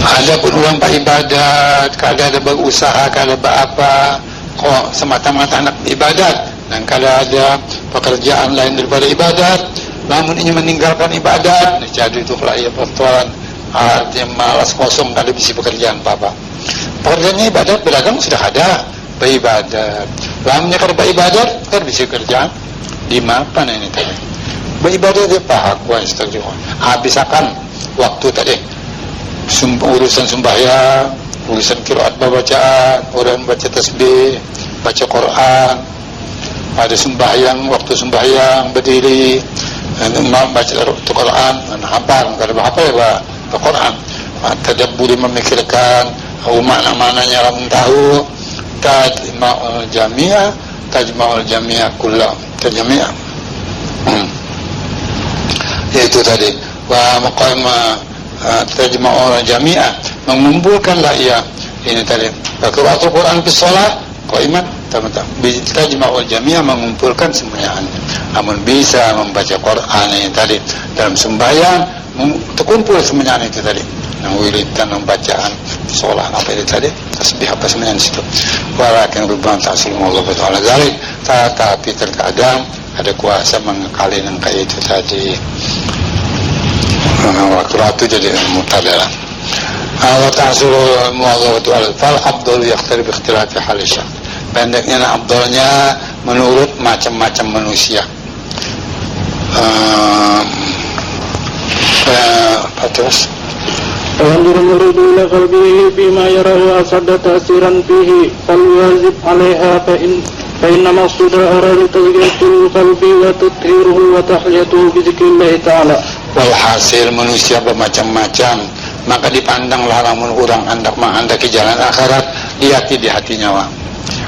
Ada pun orang beribadat, kalau ada berusaha, kalau berapa, kok semata-mata nak ibadat, dan kalau ada pekerjaan lain daripada ibadat, namun ingin meninggalkan ibadat, jadi itulah ia pertuaran. Dia malas kosong, tak ada bisi pekerjaan apa-apa. Pekerjaannya ibadat, berdagang sudah ada, beribadat. Lamanya kalau beribadat, kan bisi kerjaan. Di mana ini tadi? Beribadat dia pahak, habiskan waktu tadi. Urusan sembahyang, urusan qiraat bacaan, orang baca tasbih, baca Quran, ada sembahyang, waktu sembahyang berdiri, baca Quran, hafal, kalau hafal ya Quran, tadabbur memikirkan, makna-maknanya orang tahu, tajma'ul jami'a kullah, tajmi'a. Itu tadi. Wa maqama tajma'ul jami'a, mengumpulkanlah ia ini tadi. Waktu Quran fi shalah qaiman teman-teman. Tajma'ul jami'a, mengumpulkan semuanya. Namun bisa membaca Quran ini tadi dalam sembahyang, terkumpul semuanya itu tadi. Yang wiridan, bacaan sholat apa itu tadi, tasbih apa semuanya di situ. Walakin rubbana ta'simu Allah ta'ala zalik, tetapi terkadang ada kuasa mengekali yang kayak itu tadi. Waktu jadi mutadalah. Allah ta'ala Allah ta'ala fal afdalu yaqtarib ikhtilafi hal syak. Pendeknya afdalnya menurut macam-macam manusia. Terus فَيَنْظُرُ الْمُرِيدُ إِلَى قَلْبِهِ فِيمَا يَرَهُ أَشَدَّ تَأْثِيرًا فِيهِ فَلْيُواظِبْ عَلَيْهَا فَإِنَّ مَقْصُودَ أَرَادَ تَزْكِيَةُ الْقَلْبِ وَتَطْهِيرُهُ وَتَحْلِيَتُهُ بِذِكْرِ اللَّهِ تَعَالَى. Walhasil manusia bermacam-macam, maka dipandanglah lamun orang hendak menghendaki jalan akhirat, lihat di hatinya wa.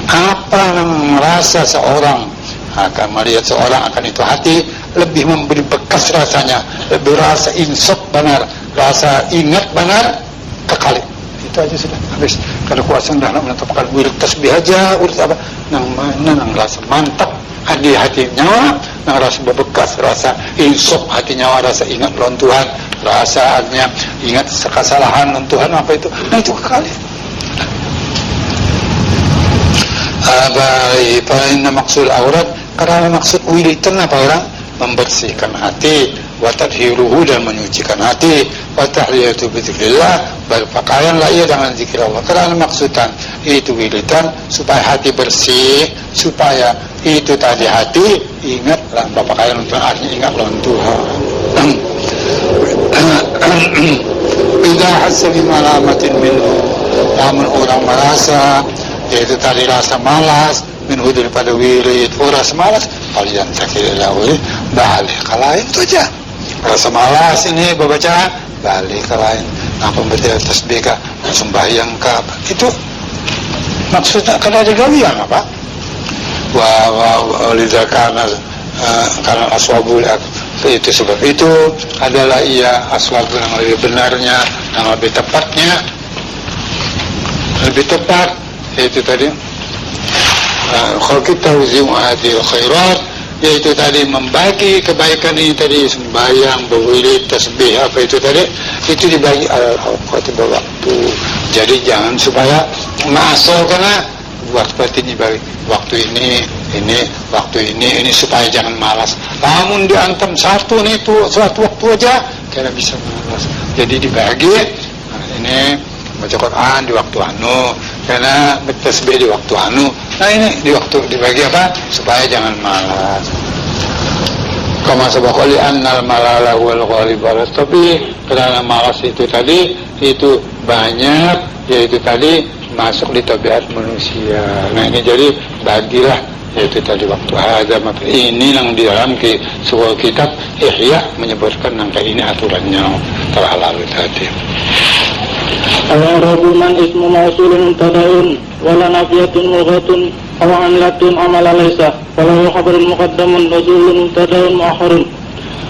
Apa yang merasa seorang akan melihat seorang akan itu hati lebih memberi bekas rasanya, lebih rasa insaf benar, rasa ingat benar, kekali. Itu aja sudah habis. Kalau kuasa dah nak menetapkan wirid tasbih aja, urus apa, nang mana nang rasa mantap di hati nyawa, nang rasa bebekas, rasa insaf hati nyawa, rasa ingat lawan Tuhan, rasa artinya ingat kesalahan lawan Tuhan apa itu, nah itu kekali. Apa maksud aurat? Karena maksud wiridan apa orang? Membersihkan hati, wa tadhiruhu, dan menyucikan hati, wa tahliyatu bi dzikrillah, berpakaianlah ia dengan zikir Allah. Karena maksudnya itu wiridan supaya hati bersih, supaya itu tadi hati ingatlah berpakaian untuk artinya ingat lawan Tuhan. Idza hassa bi malamatin minhu, namun orang merasa yaitu tadi rasa malas minhu daripada wirid, rasa malas, kalian sakililahwi balik ke lain itu aja. Rasa malas ini baca balik ke lain, apa betul tasbih kah, sembahyang kah, itu maksudnya kada ada gawian apa? Wa lidzakarna karena aswabul itu, sebab itu adalah ia aswab yang lebih benarnya, yang lebih tepatnya, lebih tepat yaitu tadi khalqi tawzi'u hadhil khairat, yaitu tadi membagi kebaikan ini tadi, sembahyang, berwirid, tasbih apa itu tadi, itu dibagi al-awqat waktu. Jadi jangan supaya masuk karena waktu ini bagi waktu ini waktu ini supaya jangan malas. Namun diantam satu nih itu suatu waktu aja karena bisa malas. Jadi dibagi, ini baca Quran di waktu anu, karena bertasbih di waktu anu. Nah ini di waktu dibagi apa? Supaya jangan malas. Kama sabaqali annal malala wal ghalib, tapi karena malas itu tadi itu banyak, yaitu tadi masuk di tabiat manusia. Nah ini jadi bagilah yaitu tadi waktu ada ini yang di dalam sebuah kitab Ihya menyebutkan yang kayak ini aturannya telah lalu tadi. Al-Arabu man ismu mausulun mubtada'un wala nafiyatun lughatun aw amlatun amala laysa wala khabarun muqaddamun nuzulun mubtada'un mu'akhirun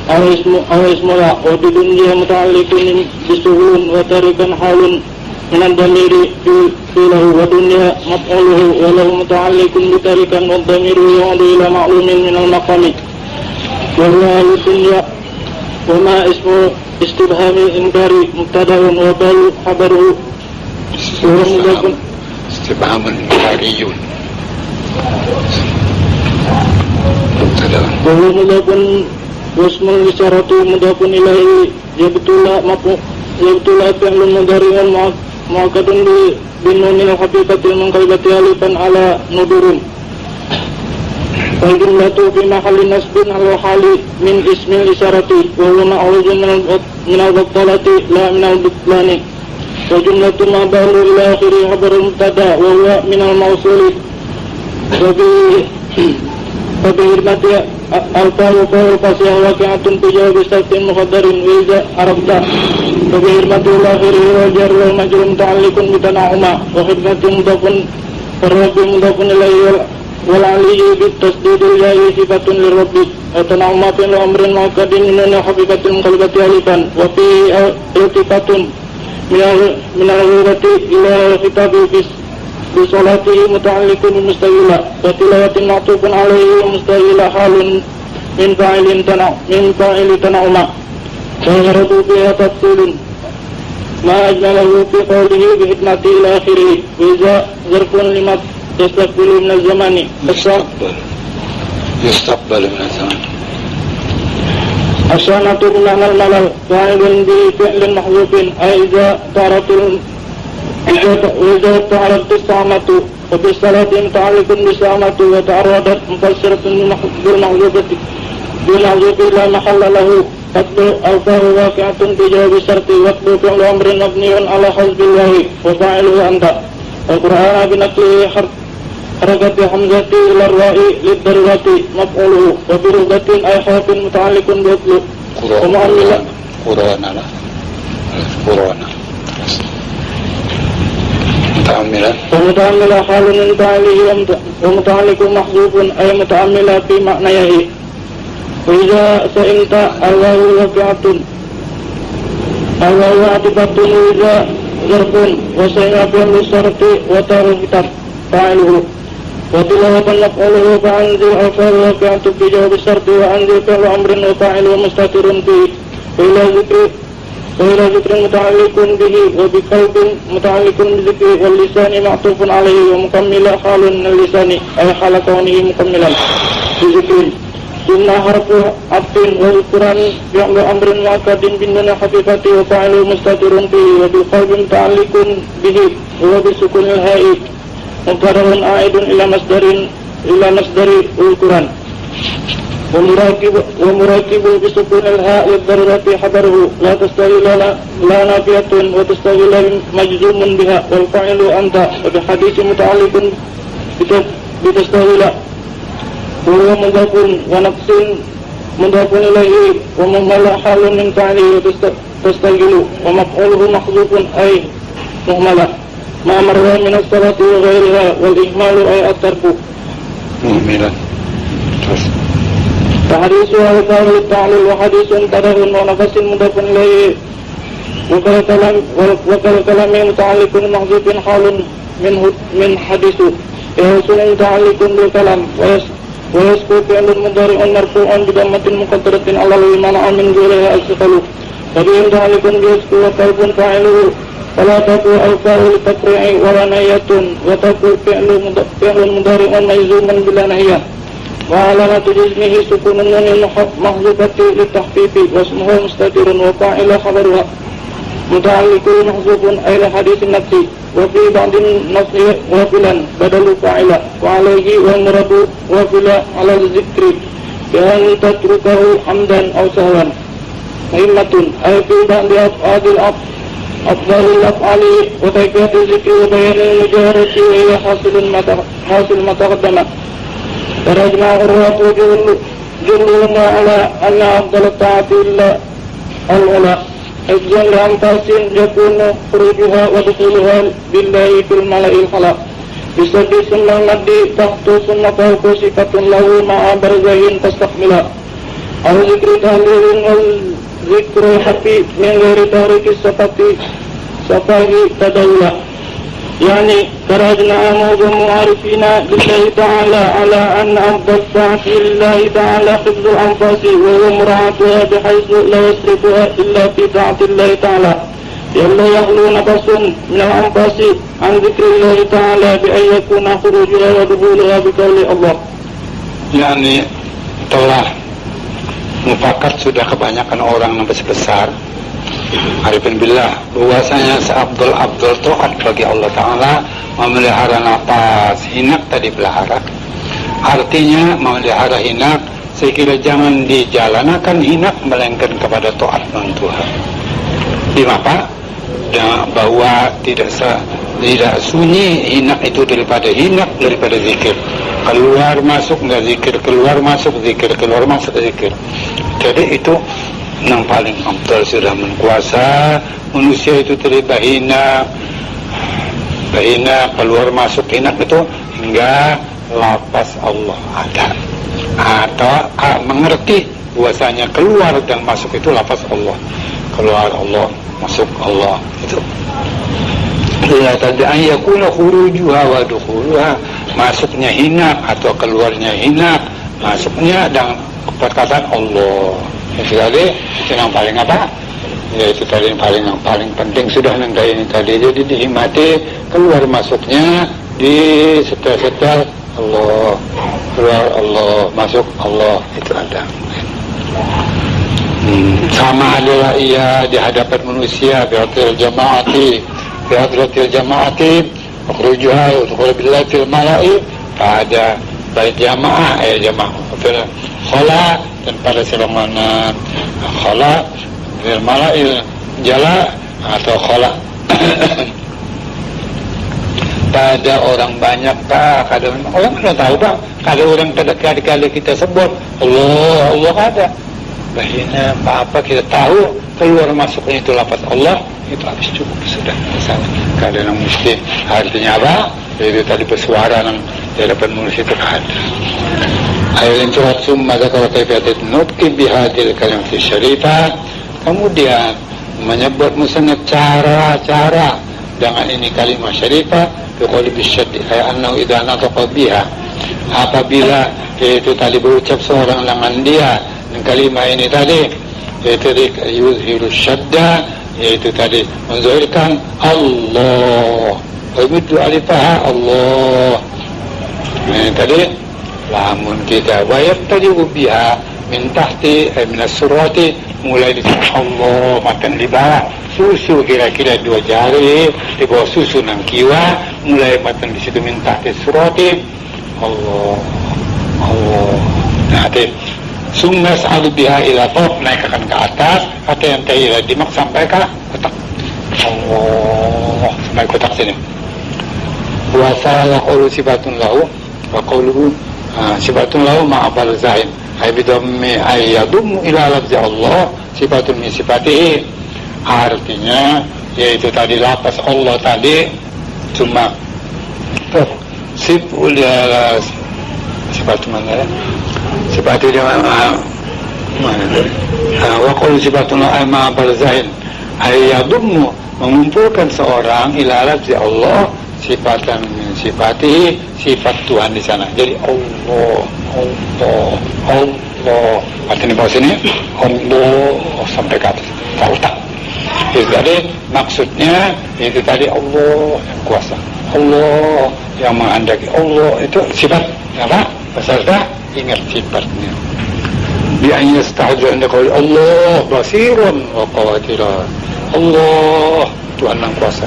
aw ismu la wa bidunya muta'alliqun bisuhulun wa tarikan halun min ad-damiri filahu wa dunya maf'uluhu wa lahu muta'alliqun bi tarikan wa ad-damiru yu'adu ila ma'lumin min al-maqami wa huwa al-dunya wa ma ismu istibhamil inkari mubtada'un wa balu khabaruhu wa mudafun istibhamun inkariyun mubtada'un wa mudafun wasmul isyaratu mudafun ilaihi yabtula fi'lun mudhari'un mu'akkadun bin nunil haqiqatil munqalibati alifan ala nudurun wal jumlatu fi mahalli nasbin al hali min ismil isyarati wa huwa ma'rujun min al-battalati la min al-butlani wa jumlatu ma ba'du ila akhiri khabarul mubtada wa huwa min al-mawsuli wa bi hurmati al-fa'u fa'u fasih waqi'atun fi jawab istin muqaddarin wa iza arabta wa bi hurmati al-akhiri wa jar wal majrur muta'alliqun bi tana'uma wa hurmati mudafun warrabi mudafun ilayhi wal aliyyi bit tasdidil ya'i sifatun lirabbi wa tana'uma fil amrin mu'akkadin min haqiqatil munqalibati alifan wa fi iltifatun min al-ghurati ila khitabi bi salatihi muta'alliqun bi mustaqila wa tilawatin ma'tufun alaihi wa mustaqila halun min fa'ili tana'uma wa gharadu biha tafsilun ma ajmalahu fi qawlihi bi hikmati ila akhirih wa iza zarfun lima yastaqbilu min az-zamani yastaqbalu min az-zaman asanatu bima'na al-malal fa'ilun bi fi'lin mahdhufin ay iza ta'aratul as-samatu wa bi salati muta'alliqun bi samatu wa ta'arradat mufassiratun bil mahdhufati la mahalla lahu qaddu al-fahu waqi'atun bi jawabi syarti waqtu fi'lu amrin mabniun ala hasbillahi wa fa'iluhu anta al-qur'ana bi naqli harakati hamzati ila ra'i lid-darurati maf'uluhu wa bi rubatin ay harfin muta'alliqun bi utlu wa mu'amila qur'ana muta'ammila halun min ta'alihi wa muta'alliqun mahzufun ay muta'ammila fi ma'nayihi wa iza sa'imta al-wawu waqi'atun al-wawu atibatun wa iza zarfun wa sa'ima fi'lu syarti wa ta'rifitat fa'iluhu wa tilawatan maf'uluhu fa'anzil al-fa'u waqi'atun fi jawab syarti wa anzil fi'lu amrin wa fa'iluhu mustatirun fi wa ila zikrin muta'alliqun bihi wa bi qalbin muta'alliqun bi zikri wal lisani ma'tufun alaihi wa mukammila halun min lisani ay hala kaunihi mukammilan bi zikrin inna harfu abdin wa ukuran bi'amru amrin mu'akkadin bin nuna hafifati wa fa'ilu mustatirun bihi wa bil qalbin muta'alliqun bihi wa bi sukunil ha'i mubtada'un a'idun ila masdari ukuran ومراكب بسكون الهاء للضرورة حضره لا تستغل لا نافية وتستغل مجزوم بها والفاعل أنت وبحديث متعلق بتستغل وهو مضاف ونقص مضاف إليه ومهمل حال من فعله وتستغل ومفعوله محذوف أي مهملة ما مر من الصلاة وغيرها والإهمال أي الترك مهملا فحديثها وقال التعليل وحديث قدر ونفس مضاف إليه وكالكلام متعلق محذوف حال من حديث يحصل متعلق بالكلام ويسكت فعل مضارع مرفوع بضمة مقدرة على المنع من غيرها الثقل وبه متعلق بيسكت وقلب فاعله ولا تكون الفاء للتفريع ولا نية وتكون فعل مضارع مجزوما بلا نهية وعلامة جزمه سكون النون المحذوفة للتخفيف واسمه مستتر وفاعل خبرها متعلق محذوف أي لحديث النفس وفي بعض النص وافلا بدل فاعل وعليه والمراد وافلا على الذكر بأن تتركه عمدا أو سهوا مهمة أي في بعض أفضل الأفعال وكيفية الذكر وبيان المجاهرة وهي حاصل ما تقدم ورجمع الرواة جلهما على أن أفضل الطاعة إلا الأولى حفظا لأنفاس يكون خروجها ودخولها بالله في الملأ الخلاء بسبب ثم المد تحت ثم فوق صفة له مع برزه تستكملها أو ذكر تهليل والذكر حفي من غير تارك الصفة تدولة يعني خرجنا معظم عارفين بالله تعالى على أن أفضل الطاعة لله تعالى حفظ الأنفاس وهو مراعاتها بحيث لا يصرفها إلا في طاعة الله تعالى لئلا يخلو نفس من الأنفاس عن ذكر الله تعالى بأن يكون خروجها ودخولها بقول الله. Yani telah mufakat sudah kebanyakan orang yang besar arifin billah bahwasanya seabdul taat bagi Allah Ta'ala memelihara nafas hinak tadi pelihara, artinya memelihara hinak sekira jangan dijalankan hinak melainkan kepada taat Tuhan. Di apa? Bahwa tidak sunyi hinak itu daripada zikir, keluar masuk nggak zikir, keluar masuk zikir, keluar masuk zikir. Jadi itu yang paling afdal sudah menkuasa manusia itu dari bahina keluar masuk hinak itu hingga lafaz Allah ada atau mengerti bahwasanya keluar dan masuk itu lafaz Allah, keluar Allah masuk Allah itu. Ya tadi ayakuna khurujuha wa dukhuluha, masuknya hinak atau keluarnya hinak, masuknya dan perkataan Allah. Itu tadi itu yang paling apa? Ya itu tadi yang paling penting sudah yang ini tadi. Jadi dihimati keluar masuknya di setel Allah, keluar Allah, masuk Allah, itu ada. Sama adalah ia di hadapan manusia bihadratil jamaati akhrujuha wa billatil mala'i pada baik jamaah jamaah khala dan pada selamanan khala bil mala'i jala atau khala pada orang banyak kadang orang tidak tahu kadang orang kali kita sebut Allah ada bahina apa kita tahu keluar masuknya itu lafaz Allah itu habis cukup sudah misalnya kadang mesti artinya apa itu tadi bersuara di hadapan manusia itu ada ayat yang surat summa zakara kaifiyatul nutqi bihadil kalimat syarifah, kemudian menyebut misalnya cara dengan ini kalimat syarifah biqauli bisyaddi ay annahu idza nataqa biha, apabila itu tadi berucap seorang lengan dia dengan kalimat ini tadi yaitu yuzhiru syadda, yaitu tadi menzahirkan Allah wa yuddu alifaha Allah. Ini tadi lamun kita wayat tadi ubiha min tahti minas surati, mulai di Allah matan di bawah susu kira-kira 2 jari di bawah susu nang kiwa, mulai matan di situ min tahti surati Allah. Nah summa sa'adu biha ila fawq, naikkan ke atas atau yang tadi dimak sampai ke kotak Allah, sampai kotak sini. Wa sa'ala qawlu sifatun lahu wa qawluhu sifatun lahu ma'abal zain ay bidhammi ay yadumu ila lafzi Allah sifatun min sifatihi, artinya yaitu tadi lafaz Allah tadi cuma sifat mana ya? Sifat dia mana? Wa qul sifatun ma barzain ay yadummu, mengumpulkan seorang ila lafzi Allah sifatan min sifatihi, sifat Tuhan di sana. Jadi Allah artinya bahasa ini Allah sampai ke atas tahu tak? Itu tadi maksudnya itu tadi Allah yang kuasa, Allah yang menghendaki, Allah itu sifat apa? Peserta ingat sifatnya. Bi'an yastahju anda qaul Allah basirun wa qadirun. Allah Tuhan yang kuasa.